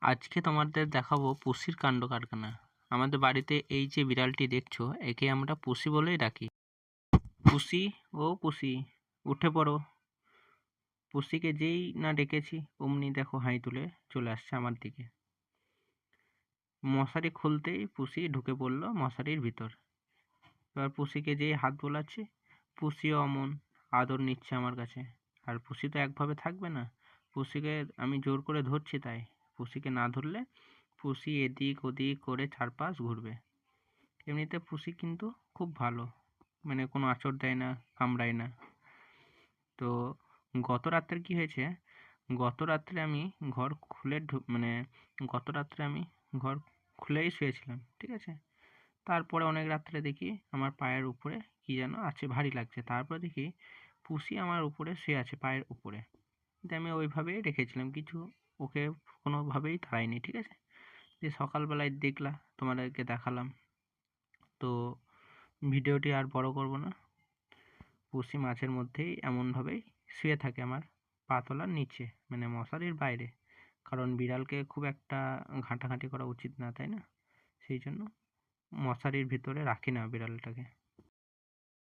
আজকে তোমাদের দেখাবো পুসির কাণ্ড কারখানা। আমাদের বাড়িতে এই যে বিড়ালটি দেখছো, একে আমরা পুসি বলেই ডাকি। পুসি, ও পুসি, উঠে পড়ো। পুসিকে যেই না ডেকেছি অমনি দেখো হাই তুলে চলে আসছে আমার দিকে। মশারি খুলতেই পুসি ঢুকে পড়লো মশারির ভিতর। এবার পুসিকে যেই হাত বোলাচ্ছি, পুসিও অমন আদর নিচ্ছে আমার কাছে। আর পুসি তো একভাবে থাকবে না, পুসিকে আমি জোর করে ধরছি। তাই পুসিকে না ধরলে পুসি এদিক ওদিক করে চারপাশ ঘুরবে। এমনিতে পুসি কিন্তু খুব ভালো, মানে কোনো আঁচড় দেয় না, কামড়ায় না। তো গত রাত্রে কি হয়েছে, গত রাত্রে আমি ঘর খুলে গত রাত্রে আমি ঘর খুলেই শুয়েছিলাম, ঠিক আছে। তারপরে অনেক রাত্রে দেখি আমার পায়ের উপরে কি যেন আছে, ভারী লাগছে। তারপরে দেখি পুসি আমার উপরে শুয়ে আছে, পায়ের উপরে। কিন্তু আমি ওইভাবেই রেখেছিলাম, কিছু ওকে কোনোভাবেই তাড়াইনি, ঠিক আছে। যে সকালবেলায় দেখলা, তোমাদেরকে দেখালাম। তো ভিডিওটি আর বড় করব না। পুসি মাঝের মধ্যেই এমনভাবেই শুয়ে থাকে আমার পাতলার নিচে, মানে মশারির বাইরে। কারণ বিড়ালকে খুব একটা ঘাঁটাঘাঁটি করা উচিত না, তাই না? সেই জন্য মশারির ভিতরে রাখি না বিড়ালটাকে।